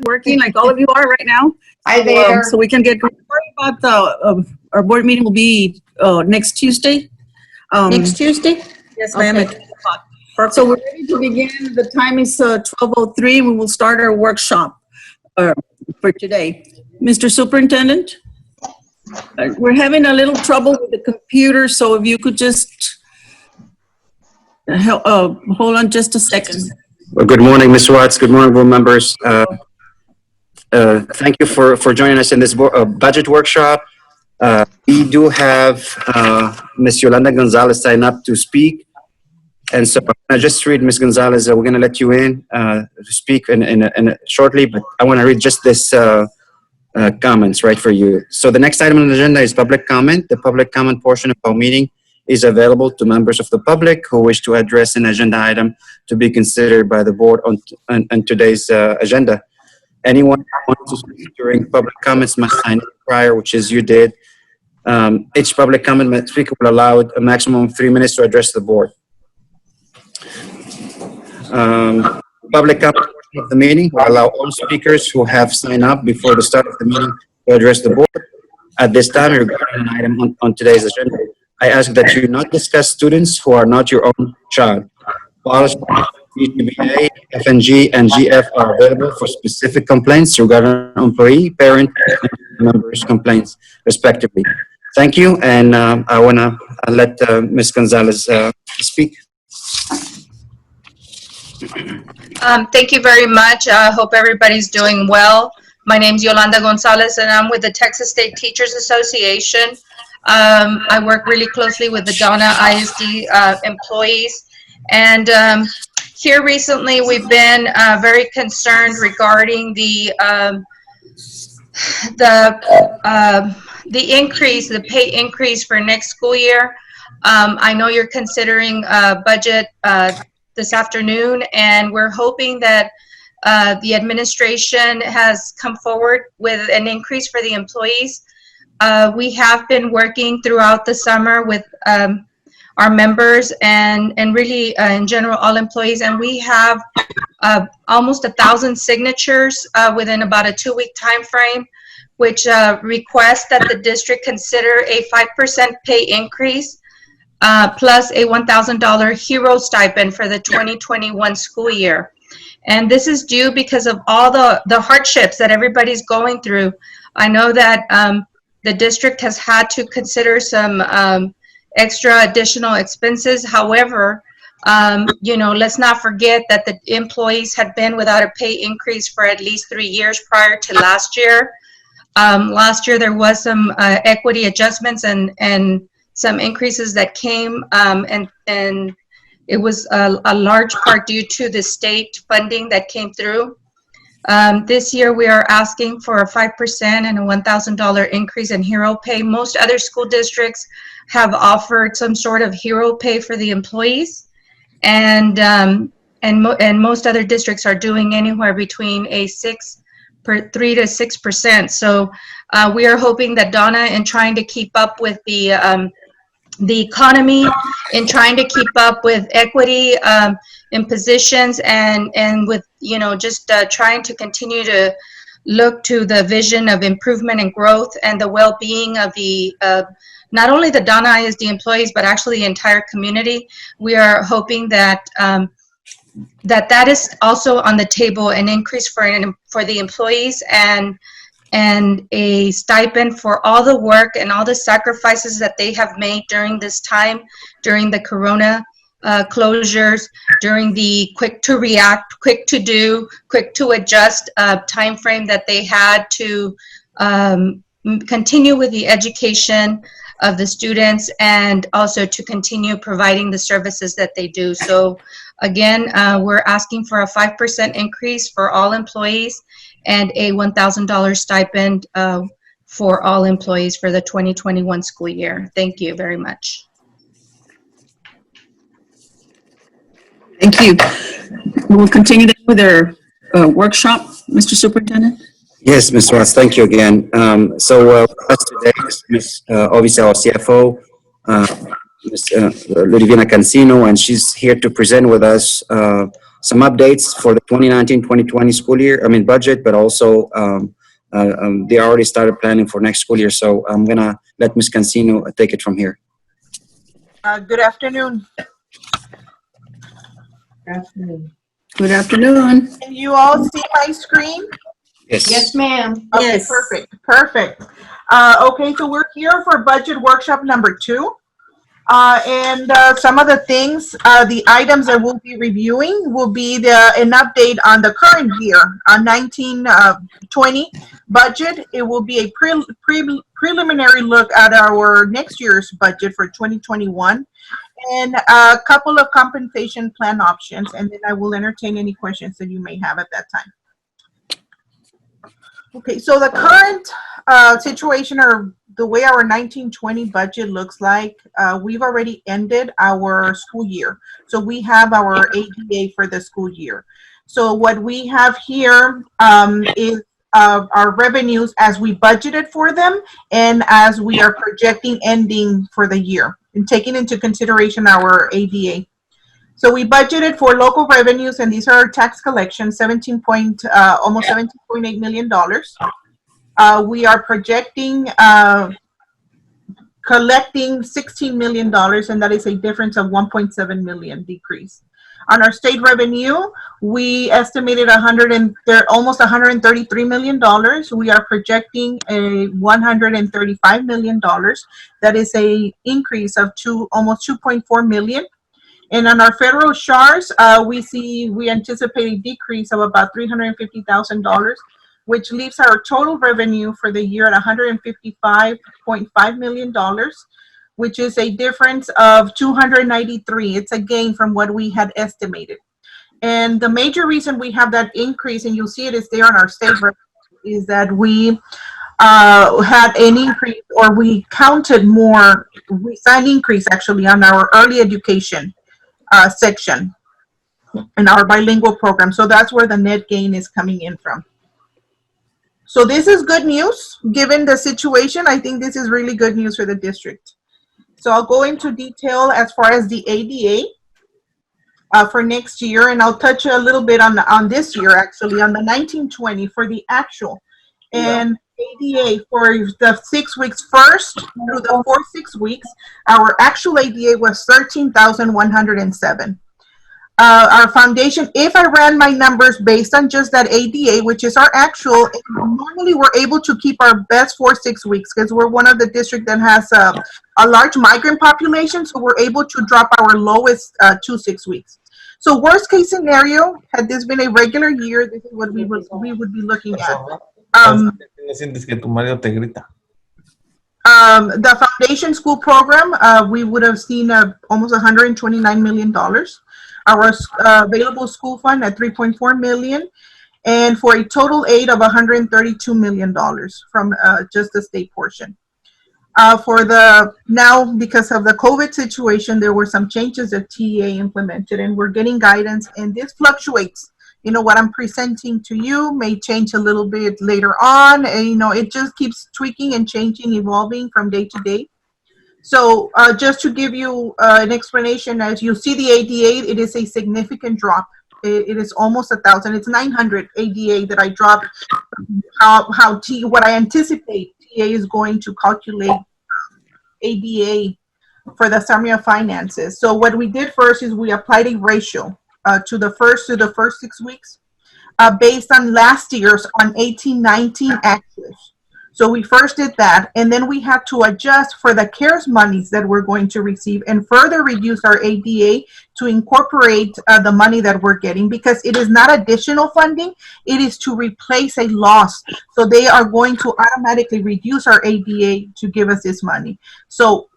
working like all of you are right now. Hi there. So we can get going. Sorry about our board meeting will be next Tuesday. Next Tuesday? Yes, ma'am. Okay. At 2 o'clock. Perfect. So we're ready to begin. The time is 12:03. We will start our workshop for today. Mr. Superintendent, we're having a little trouble with the computer, so if you could just hold on just a second. Well, good morning, Ms. Watts. Good morning, board members. Thank you for joining us in this budget workshop. We do have Ms. Yolanda Gonzalez sign up to speak. And so I just read, Ms. Gonzalez, we're going to let you in to speak shortly, but I want to read just this comments right for you. So the next item on the agenda is public comment. The public comment portion of our meeting is available to members of the public who wish to address an agenda item to be considered by the board on today's agenda. Anyone who wants to speak during public comments must sign in prior, which is you did. Each public comment speaker will allow a maximum of 3 minutes to address the board. Public comment portion of the meeting will allow all speakers who have signed up before the start of the meeting to address the board. At this time, regarding an item on today's agenda, I ask that you not discuss students who are not your own child. Policy BW7, FNG, and GF are available for specific complaints regarding employee, parent, and members' complaints, respectively. Thank you, and I want to let Ms. Gonzalez speak. Thank you very much. I hope everybody's doing well. My name is Yolanda Gonzalez, and I'm with the Texas State Teachers Association. I work really closely with the Donna ISD employees. And here recently, we've been very concerned regarding the increase, the pay increase for next school year. I know you're considering a budget this afternoon, and we're hoping that the administration has come forward with an increase for the employees. We have been working throughout the summer with our members and really in general all employees, and we have almost 1,000 signatures within about a 2-week time frame, which request that the district consider a 5% pay increase plus a $1,000 hero stipend for the 2021 school year. And this is due because of all the hardships that everybody's going through. I know that the district has had to consider some extra additional expenses. However, you know, let's not forget that the employees had been without a pay increase for at least 3 years prior to last year. Last year there was some equity adjustments and some increases that came, and it was a large part due to the state funding that came through. This year we are asking for a 5% and a $1,000 increase in hero pay. Most other school districts have offered some sort of hero pay for the employees, and most other districts are doing anywhere between a 3 to 6%. So we are hoping that Donna, in trying to keep up with the economy, in trying to keep up with equity in positions, and with, you know, just trying to continue to look to the vision of improvement and growth and the well-being of the not only the Donna ISD employees, but actually the entire community. We are hoping that that is also on the table, an increase for the employees, and a stipend for all the work and all the sacrifices that they have made during this time, during the corona closures, during the quick to react, quick to do, quick to adjust time frame that they had to continue with the education of the students, and also to continue providing the services that they do. So again, we're asking for a 5% increase for all employees and a $1,000 stipend for all employees for the 2021 school year. Thank you very much. Thank you. We'll continue then with our workshop, Mr. Superintendent. Yes, Ms. Watts, thank you again. So with us today is obviously our CFO, Ms. Ludivina Cancino, and she's here to present with us some updates for the 2019-2020 school year, budget, but also they already started planning for next school year. So I'm gonna let Ms. Cancino take it from here. Good afternoon. Good afternoon. Can you all see my screen? Yes. Yes, ma'am. Okay, Yes. perfect. Okay, so we're here for budget workshop number 2. And some of the things, the items that we'll be reviewing will be an update on the current year, 19-20 budget. It will be a preliminary look at our next year's budget for 2021. And a couple of compensation plan options, and then I will entertain any questions that you may have at that time. Okay, so the current situation, or the way our 19-20 budget looks like, we've already ended our school year. So we have our ADA for the school year. So what we have here is our revenues as we budgeted for them and as we are projecting ending for the year, and taking into consideration our ADA. So we budgeted for local revenues, and these are our tax collections, almost $17.8 million. We are projecting collecting $16 million, and that is a difference of $1.7 million decrease. On our state revenue, we estimated almost $133 million. We are projecting a $135 million. That is a increase of almost $2.4 million. And on our federal SHARs, we anticipate a decrease of about $350,000, which leaves our total revenue for the year at $155.5 million, which is a difference of $293. It's a gain from what we had estimated. And the major reason we have that increase, and you'll see it is there on our state revenue, is that we had an increase, or we counted more, we saw an increase actually on our early education section in our bilingual program. So that's where the net gain is coming in from. So this is good news given the situation. I think this is really good news for the district. So I'll go into detail as far as the ADA for next year, and I'll touch a little bit on this year, actually, on the 19-20 for the actual. And ADA for the 6 weeks first through the 4th 6 weeks, our actual ADA was 13,107. Our foundation, if I ran my numbers based on just that ADA, which is our actual, normally we're able to keep our best 4-6 weeks because we're one of the districts that has a large migrant population, so we're able to drop our lowest 2-6 weeks. So worst case scenario, had this been a regular year, this is what we would be looking at. The foundation school program, we would have seen almost $129 million. Our available school fund at $3.4 million, and for a total aid of $132 million from just the state portion. Now, because of the COVID situation, there were some changes that TEA implemented, and we're getting guidance, and this fluctuates. You know, what I'm presenting to you may change a little bit later on, and you know, it just keeps tweaking and changing, evolving from day to day. So just to give you an explanation, as you see the ADA, it is a significant drop. It is almost 1,000. It's 900 ADA that I dropped. What I anticipate TA is going to calculate ADA for the summary of finances. So what we did first is we applied a ratio to the first 6 weeks based on last year's on 18-19 actuals. So we first did that, and then we had to adjust for the CARES monies that we're going to receive and further reduce our ADA to incorporate the money that we're getting, because it is not additional funding, it is to replace a loss. So they are going to automatically reduce our ADA to give us this money. So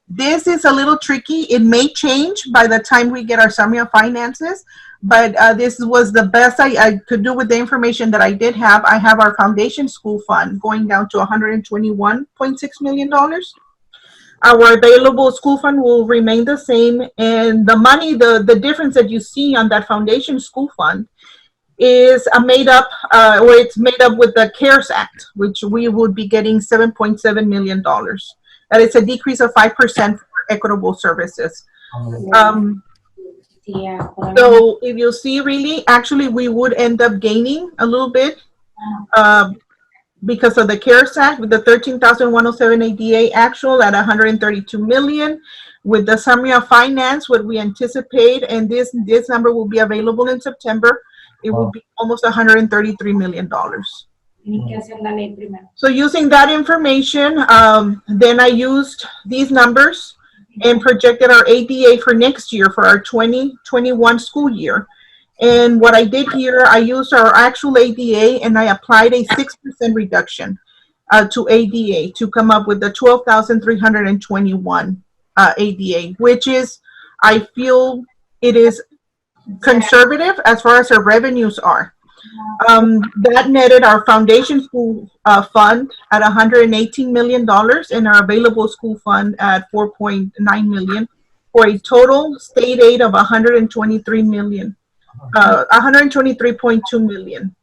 this is a little tricky. It may change by the time we get our summary of finances, but this was the best I could do with the information that I did have. I have our foundation school fund going down to $121.6 million. Our available school fund will remain the same, and the money, the difference that you see on that foundation school fund is made up, or it's made up with the CARES Act, which we would be getting $7.7 million. That is a decrease of 5% for equitable services. So if you see, really, actually, we would end up gaining a little bit because of the CARES Act with the 13,107 ADA actual at 132 million. With the summary of finance, what we anticipate, and this number will be available in September, it will be almost $133 million. So using that information, then I used these numbers and projected our ADA for next year for our 2021 school year. And what I did here, I used our actual ADA and I applied a 6% reduction to ADA to come up with the 12,321 ADA, which is, I feel it is conservative as far as our revenues are. That netted our foundation school fund at $118 million and our available school fund at $4.9 million for a total state aid of $123 million. 123.2 million.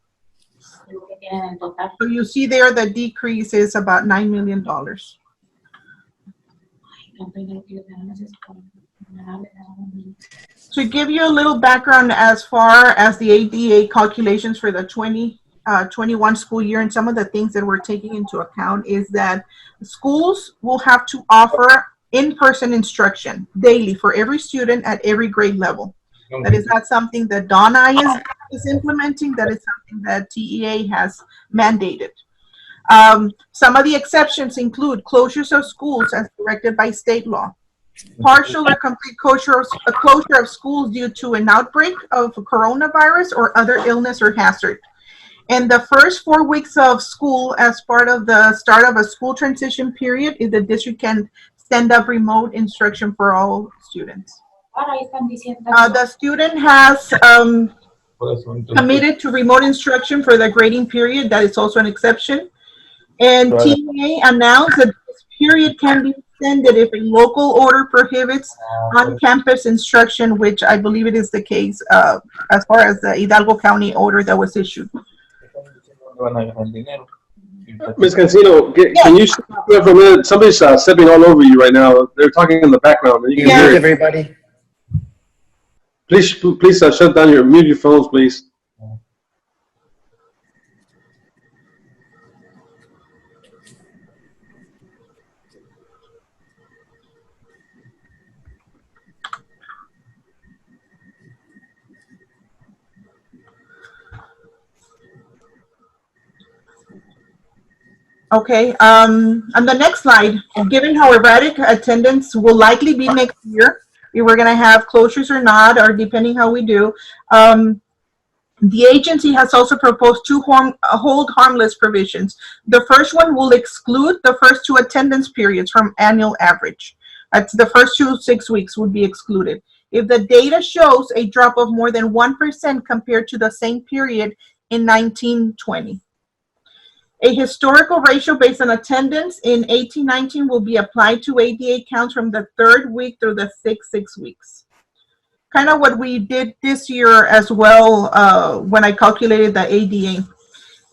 So you see there the decrease is about $9 million. To give you a little background as far as the ADA calculations for the 2021 school year and some of the things that we're taking into account is that schools will have to offer in-person instruction daily for every student at every grade level. That is not something that Donna is implementing. That is something that TEA has mandated. Some of the exceptions include closures of schools as directed by state law, partial or complete closure of schools due to an outbreak of coronavirus or other illness or hazard. And the first 4 weeks of school as part of the start of a school transition period is the district can stand up remote instruction for all students. The student has committed to remote instruction for the grading period. That is also an exception. And TEA announced that this period can be extended if a local order prohibits on-campus instruction, which I believe it is the case as far as the Hidalgo County order that was issued. Ms. Cancino, can you step up for a minute? Somebody's stepping all over you right now. They're talking in the background. You can hear it. Everybody. Please shut down mute your phones, please. Okay, on the next slide, given how erratic attendance will likely be next year, if we're gonna have closures or not, or depending how we do, the agency has also proposed two hold harmless provisions. The first one will exclude the first 2 attendance periods from annual average. That's the first 6 weeks would be excluded. If the data shows a drop of more than 1% compared to the same period in 1920. A historical ratio based on attendance in 1819 will be applied to ADA counts from the 3rd week through the 6 weeks. Kind of what we did this year as well when I calculated the ADA.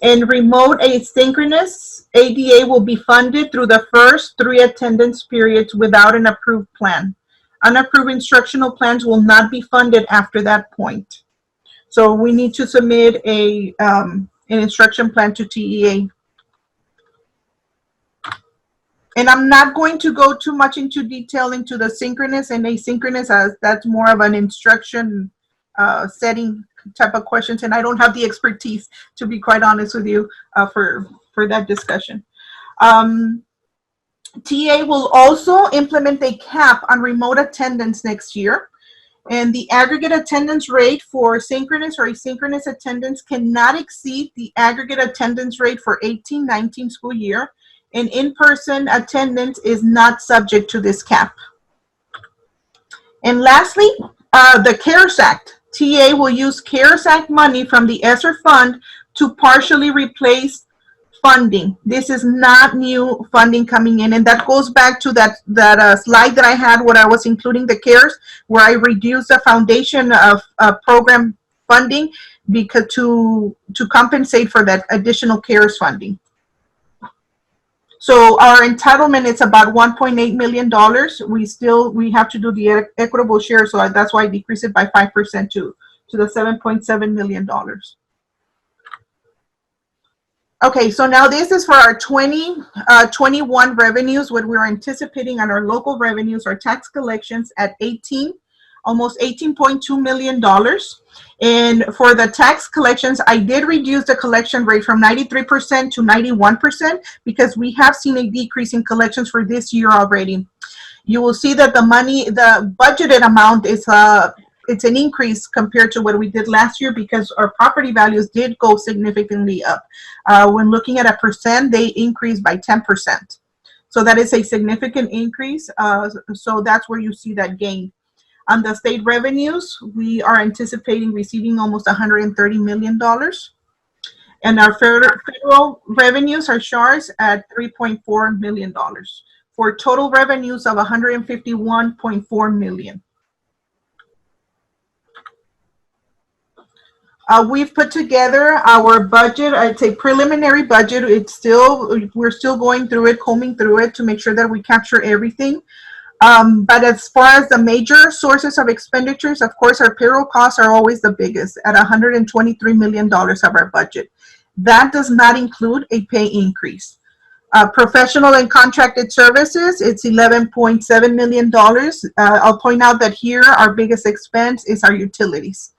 In remote asynchronous, ADA will be funded through the first 3 attendance periods without an approved plan. Unapproved instructional plans will not be funded after that point. So we need to submit an instruction plan to TEA. And I'm not going to go too much into detail into the synchronous and asynchronous, as that's more of an instruction setting type of questions, and I don't have the expertise, to be quite honest with you, for that discussion. TA will also implement a cap on remote attendance next year, and the aggregate attendance rate for synchronous or asynchronous attendance cannot exceed the aggregate attendance rate for 18-19 school year, and in-person attendance is not subject to this cap. And lastly, the CARES Act. TA will use CARES Act money from the ESSER fund to partially replace funding. This is not new funding coming in, and that goes back to that slide that I had where I was including the CARES, where I reduced the foundation of program funding because to compensate for that additional CARES funding. So our entitlement is about $1.8 million. We have to do the equitable share, so that's why I decreased it by 5% to the $7.7 million. Okay, so now this is for our 2021 revenues. What we're anticipating on our local revenues, our tax collections at almost $18.2 million. And for the tax collections, I did reduce the collection rate from 93% to 91% because we have seen a decrease in collections for this year already. You will see that the budgeted amount is it's an increase compared to what we did last year because our property values did go significantly up. When looking at a percent, they increased by 10%. So that is a significant increase. So that's where you see that gain. On the state revenues, we are anticipating receiving almost $130 million. And our federal revenues are SHARs at $3.4 million for total revenues of $151.4 million. We've put together our budget. It's a preliminary budget. We're still going through it, combing through it to make sure that we capture everything. But as far as the major sources of expenditures, of course, our payroll costs are always the biggest at $123 million of our budget. That does not include a pay increase. Professional and contracted services, it's $11.7 million. I'll point out that here our biggest expense is our utilities.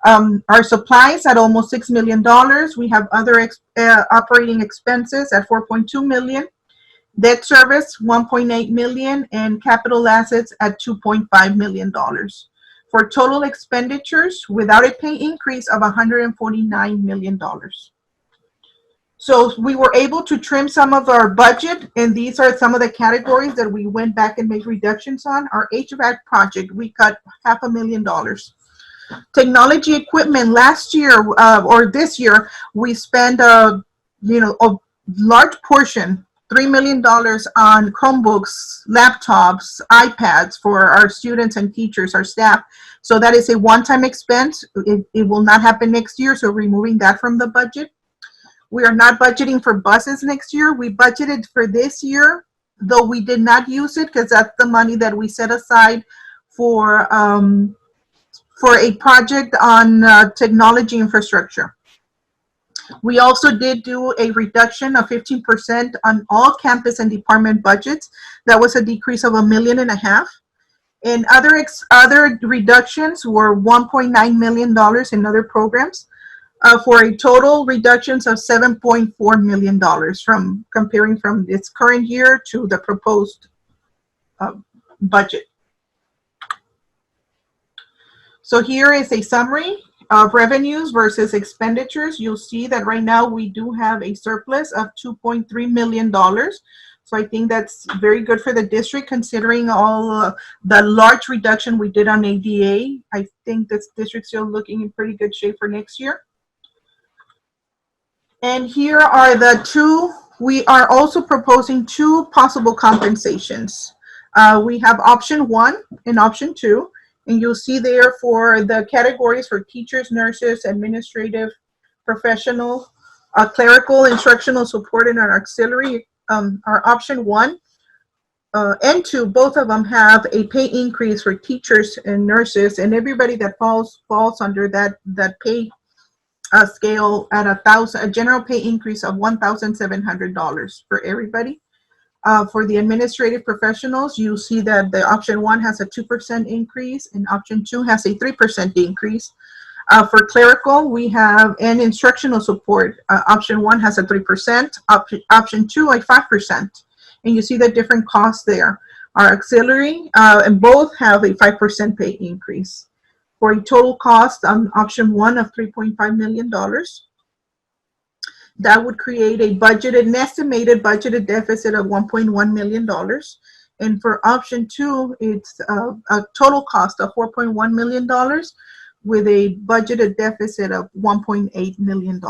Our supplies at almost $6 million. We have other operating expenses at $4.2 million. Debt service, $1.8 million, and capital assets at $2.5 million. For total expenditures without a pay increase of $149 million. So we were able to trim some of our budget, and these are some of the categories that we went back and made reductions on. Our HVAC project, we cut $500,000. Technology equipment last year or this year, we spent a large portion, $3 million on Chromebooks, laptops, iPads for our students and teachers, our staff. So that is a one-time expense. It will not happen next year, so removing that from the budget. We are not budgeting for buses next year. We budgeted for this year, though we did not use it because that's the money that we set aside for a project on technology infrastructure. We also did do a reduction of 15% on all campus and department budgets. That was a decrease of $1.5 million. And other reductions were $1.9 million in other programs for a total reductions of $7.4 million from comparing from this current year to the proposed budget. So here is a summary of revenues versus expenditures. You'll see that right now we do have a surplus of $2.3 million. So I think that's very good for the district considering all the large reduction we did on ADA. I think this district's still looking in pretty good shape for next year. And here are the two. We are also proposing two possible compensations. We have option 1 and option 2. And you'll see there for the categories for teachers, nurses, administrative, professional, clerical, instructional support, and our auxiliary. Our option 1 and 2, both of them have a pay increase for teachers and nurses, and everybody that falls under that pay scale at a general pay increase of $1,700 for everybody. For the administrative professionals, you see that the option 1 has a 2% increase and option 2 has a 3% increase. For clerical, we have an instructional support. Option 1 has a 3%, option 2 a 5%. And you see the different costs there. Our auxiliary, and both have a 5% pay increase. For a total cost on option 1 of $3.5 million. That would create an estimated budgeted deficit of $1.1 million. And for option 2, it's a total cost of $4.1 million with a budgeted deficit of $1.8 million.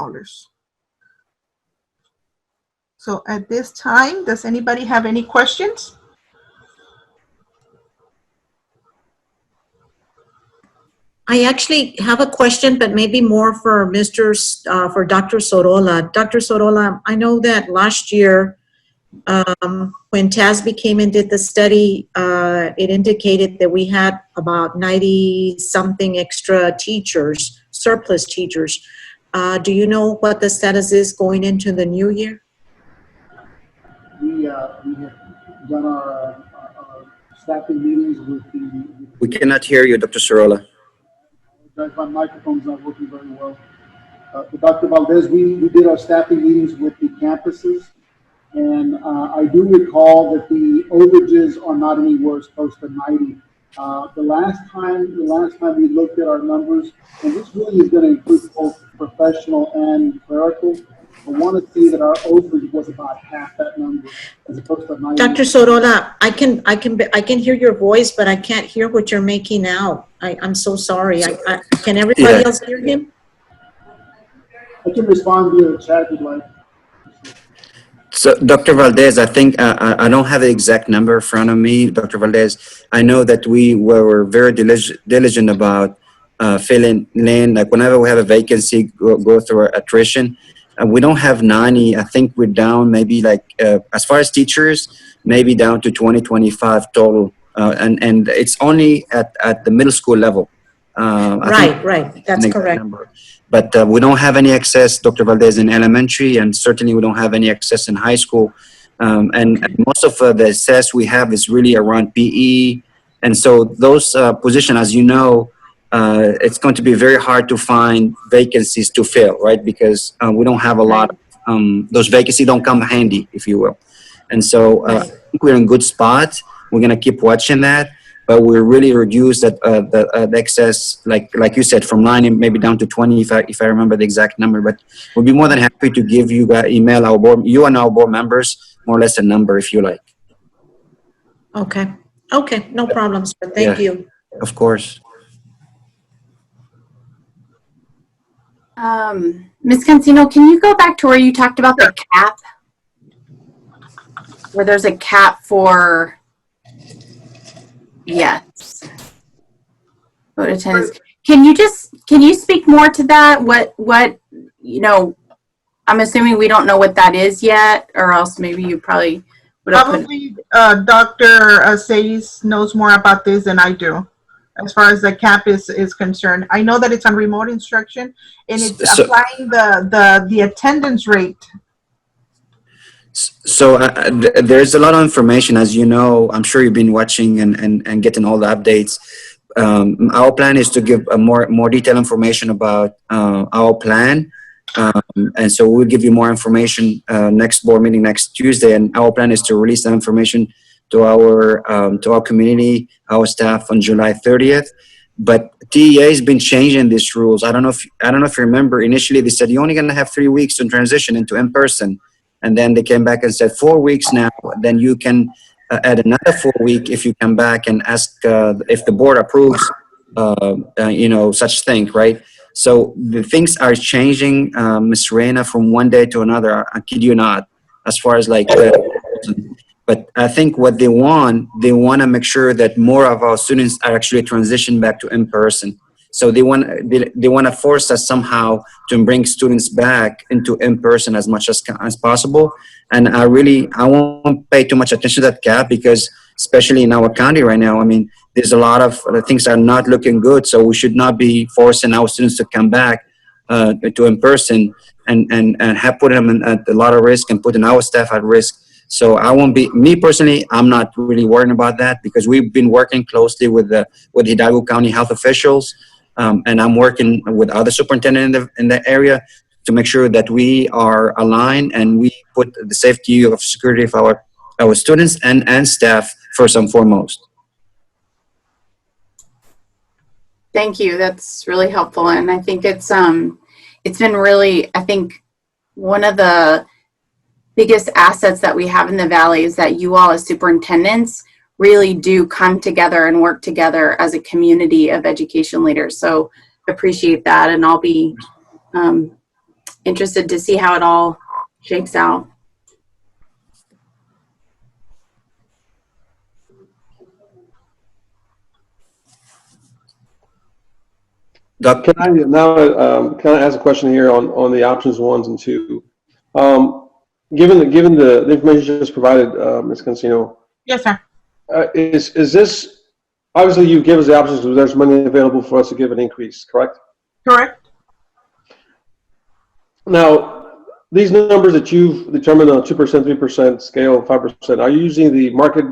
So at this time, does anybody have any questions? I actually have a question, but maybe more for Dr. Sorolla. Dr. Sorolla, I know that last year When TASB came and did the study, it indicated that we had about 90-something extra teachers, surplus teachers. Do you know what the status is going into the new year? We have done our staffing meetings with the. We cannot hear you, Dr. Sorolla. My microphone's not working very well. But Dr. Valdez, we did our staffing meetings with the campuses, and I do recall that the overages are not any worse, close to 90. The last time we looked at our numbers, and this really is going to include both professional and clerical, I want to see that our overage was about half that number, as opposed to 90. Dr. Sorolla, I can hear your voice, but I can't hear what you're making out. I'm so sorry. Can everybody else hear him? I can respond via the chat if you'd like. So, Dr. Valdez, I think I don't have the exact number in front of me, Dr. Valdez. I know that we were very diligent about filling in, like whenever we have a vacancy, go through attrition. We don't have 90. I think we're down maybe like, as far as teachers, maybe down to 20, 25 total. And it's only at the middle school level. Right. That's correct. Number. But we don't have any excess, Dr. Valdez, in elementary, and certainly we don't have any excess in high school. And most of the excess we have is really around PE. And so those positions, as you know, it's going to be very hard to find vacancies to fill, right? Because we don't have a lot of, those vacancies don't come handy, if you will. And so I think we're in a good spot. We're going to keep watching that. But we really reduced the excess, like you said, from 90 maybe down to 20, if I remember the exact number. But we'll be more than happy to give you email our board, you and our board members, more or less a number if you like. Okay, no problem, sir. Thank you. Of course. Ms. Cancino, can you go back to where you talked about the cap? Where there's a cap for, yes. Vote attendance. Can you speak more to that? What, you know, I'm assuming we don't know what that is yet, or else maybe you probably would have Probably Dr. Sayes knows more about this than I do, as far as the cap is concerned. I know that it's on remote instruction, and it's applying the attendance rate. So there's a lot of information, as you know. I'm sure you've been watching and getting all the updates. Our plan is to give a more detailed information about our plan. And so we'll give you more information next board meeting next Tuesday. And our plan is to release that information to our community, our staff on July 30th. But TEA has been changing these rules. I don't know if you remember. Initially, they said you're only going to have 3 weeks to transition into in-person, and then they came back and said 4 weeks now. Then you can add another 4 weeks if you come back and ask if the board approves, such thing, right? So the things are changing, Ms. Reina, from one day to another. I kid you not, as far as like. But I think what they want to make sure that more of our students are actually transitioned back to in-person. So they want to force us somehow to bring students back into in-person as much as possible. And I won't pay too much attention to that cap, because especially in our county right now, I mean, there's a lot of things are not looking good. So we should not be forcing our students to come back to in-person and have put them at a lot of risk and putting our staff at risk. So me personally, I'm not really worrying about that, because we've been working closely with Hidalgo County health officials, and I'm working with other superintendents in the area to make sure that we are aligned and we put the safety of security of our students and staff first and foremost. Thank you. That's really helpful. And I think it's been really, I think one of the biggest assets that we have in the Valley is that you all as superintendents really do come together and work together as a community of education leaders. So appreciate that. And I'll be interested to see how it all shakes out. Can I ask a question here on the options 1 and 2? given the information you just provided, Ms. Cancino, Yes, sir. is this, obviously you give us the options, so there's money available for us to give an increase, correct? Correct. Now, these numbers that you've determined on a 2%, 3% scale, 5%, are you using the market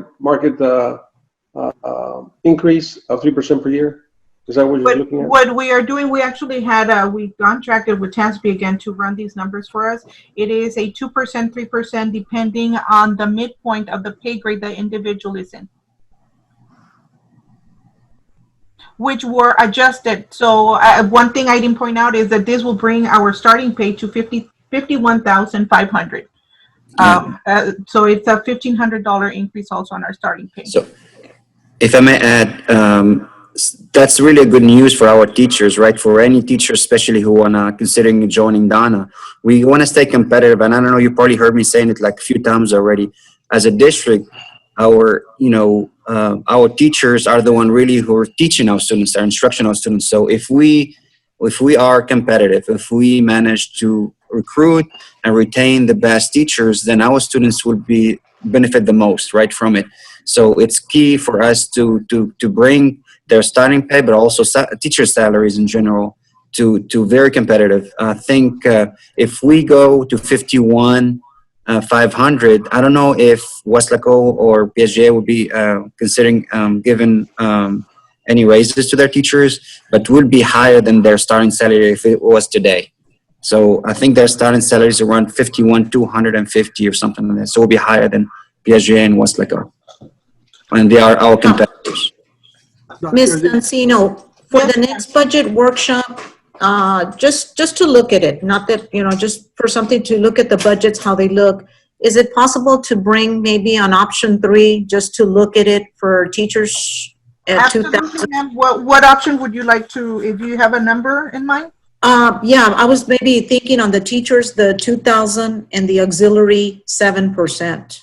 increase of 3% per year? Is that what you're looking at? What we are doing, we actually had, we contracted with TASB again to run these numbers for us. It is a 2%, 3%, depending on the midpoint of the pay grade the individual is in, which were adjusted. So one thing I didn't point out is that this will bring our starting pay to $51,500. So it's a $1,500 increase also on our starting pay. So, if I may add, that's really good news for our teachers, right? For any teacher, especially who wanna considering joining Donna, we wanna stay competitive. And I don't know, you probably heard me saying it like a few times already. As a district, our teachers are the one really who are teaching our students, are instructing our students. So if we are competitive, if we manage to recruit and retain the best teachers, then our students would benefit the most, right, from it. So it's key for us to bring their starting pay, but also teacher salaries in general to very competitive. I think if we go to 51,500, I don't know if Weslaco or PSJ would be considering giving any raises to their teachers, but would be higher than their starting salary if it was today. So I think their starting salary is around 51,250 or something like that. So it will be higher than PSJ and Weslaco. And they are our competitors. Ms. Cancino, for the next budget workshop, just to look at it, not that, just for something to look at the budgets, how they look, is it possible to bring maybe on option 3, just to look at it for teachers at 2,000? Absolutely, ma'am. What option would you like to, if you have a number in mind? Yeah, I was maybe thinking on the teachers, the 2,000 and the auxiliary 7%.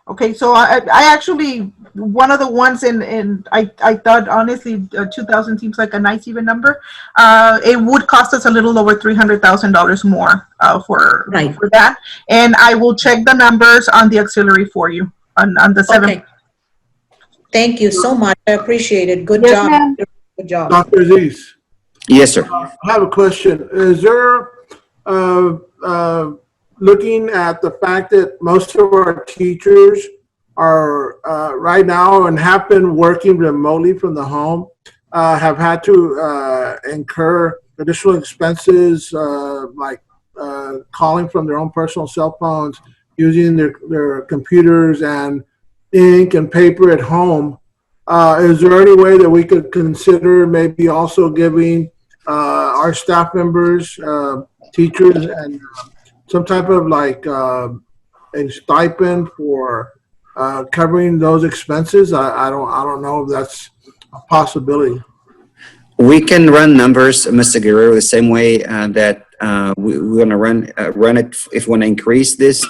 Okay, so I actually, one of the ones I thought honestly 2,000 seems like a nice even number. It would cost us a little over $300,000 more for that, and I will check the numbers on the auxiliary for you on the 7. Okay. Thank you so much. I appreciate it. Good Yes, job. ma'am. Good job. Dr. Aziz, Yes, sir. I have a question. Is there, looking at the fact that most of our teachers are right now and have been working remotely from the home, have had to incur additional expenses like calling from their own personal cell phones, using their computers and ink and paper at home. Is there any way that we could consider maybe also giving our staff members, teachers, and some type of like a stipend for covering those expenses? I don't know if that's a possibility. We can run numbers, Mr. Guerrero, the same way that we're going to run it if we want to increase these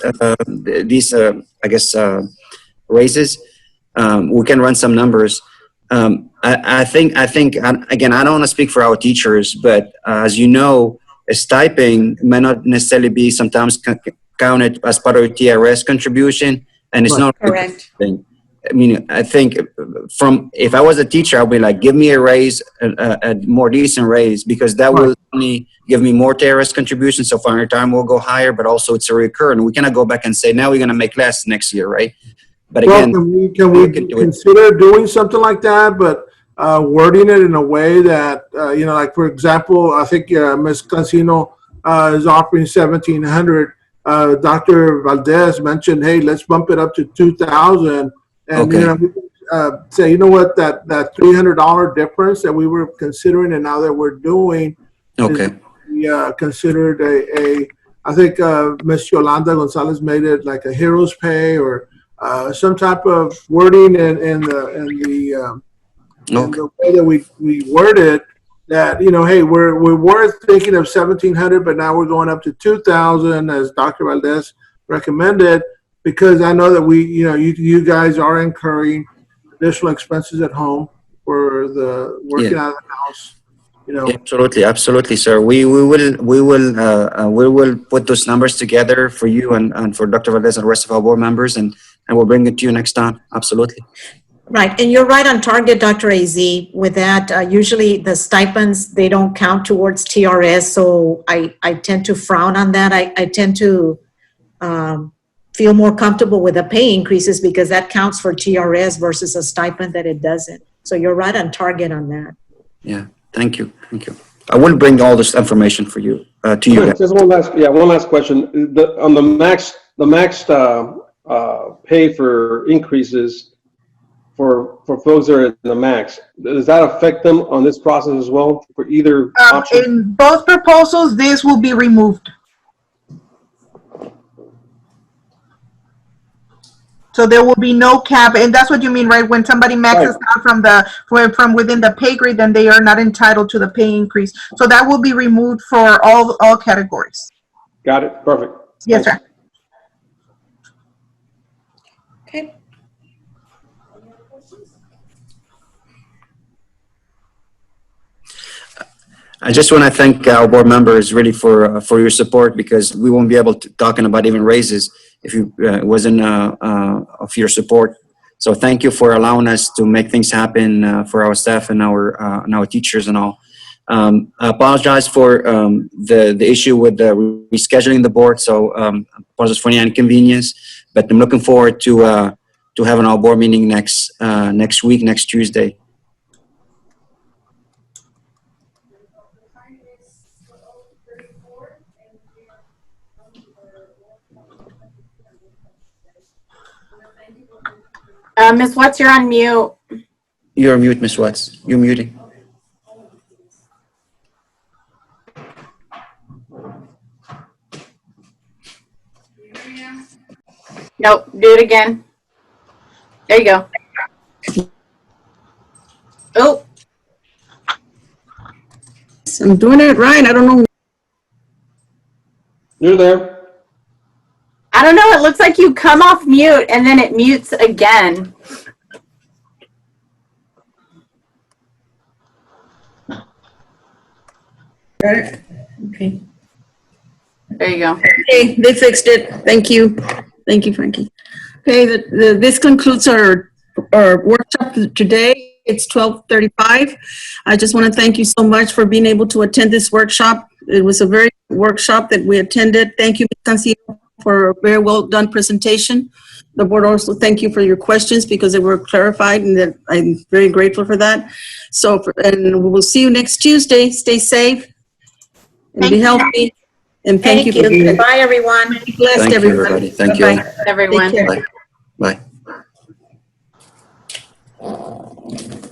raises. We can run some numbers. I think again, I don't want to speak for our teachers, but as you know, a stipend may not necessarily be sometimes counted as part of a TRS contribution, and it's not correct. I mean, I think if I was a teacher, I'd be like, give me a raise, a more decent raise, because that will only give me more TRS contributions. So final time will go higher, but also it's a recurrent. We cannot go back and say, now we're going to make less next year, right? But again, can we consider doing something like that, but wording it in a way that, like, for example, I think Ms. Cancino is offering $1,700. Dr. Valdez mentioned, hey, let's bump it up to $2,000. And say, you know what, that $300 difference that we were considering and now that we're doing, considered I think Ms. Yolanda Gonzalez made it like a hero's pay or some type of wording in the way that we word it, that, hey, we're thinking of $1,700, but now we're going up to $2,000 as Dr. Valdez recommended. Because I know that you guys are incurring additional expenses at home for the working out of the house, you know. Absolutely, absolutely, sir. We will put those numbers together for you and for Dr. Valdez and the rest of our board members, and we'll bring it to you next time. Absolutely. Right, and you're right on target, Dr. AZ, with that. Usually the stipends, they don't count towards TRS, so I tend to frown on that. I tend to feel more comfortable with the pay increases because that counts for TRS versus a stipend that it doesn't. So you're right on target on that. Yeah, thank you, thank you. I will bring all this information for you, to you guys. Just one last question. On the max pay for increases for folks that are in the max, does that affect them on this process as well for either option? In both proposals, this will be removed. So there will be no cap, and that's what you mean, right? When somebody maxes out from within the pay grade, then they are not entitled to the pay increase. So that will be removed for all categories. Got it. Perfect. Yes, sir. Okay. I just want to thank our board members really for your support, because we won't be able to talking about even raises if you wasn't of your support. So thank you for allowing us to make things happen for our staff and our teachers and all. I apologize for the issue with the rescheduling the board. So apologize for any inconvenience, but I'm looking forward to having our board meeting next week, next Tuesday. Ms. Watts, you're on mute. You're on mute, Ms. Watts. You're muting. Nope, do it again. There you go. Oh, I'm doing it right. I don't know. You're there. I don't know. It looks like you come off mute and then it mutes again. Okay. There you go. Okay, they fixed it. Thank you. Thank you, Frankie. Okay, this concludes our workshop today. It's 12:35. I just want to thank you so much for being able to attend this workshop. It was a very good workshop that we attended. Thank you, Ms. Cancino, for a very well done presentation. The board also thank you for your questions because they were clarified, and that I'm very grateful for that. So, and we will see you next Tuesday. Stay safe and be healthy. And thank you. Bye, everyone. Be blessed, Thank you, everyone. everybody. Thank you. Bye-bye. Everyone. Take care. Bye. Bye.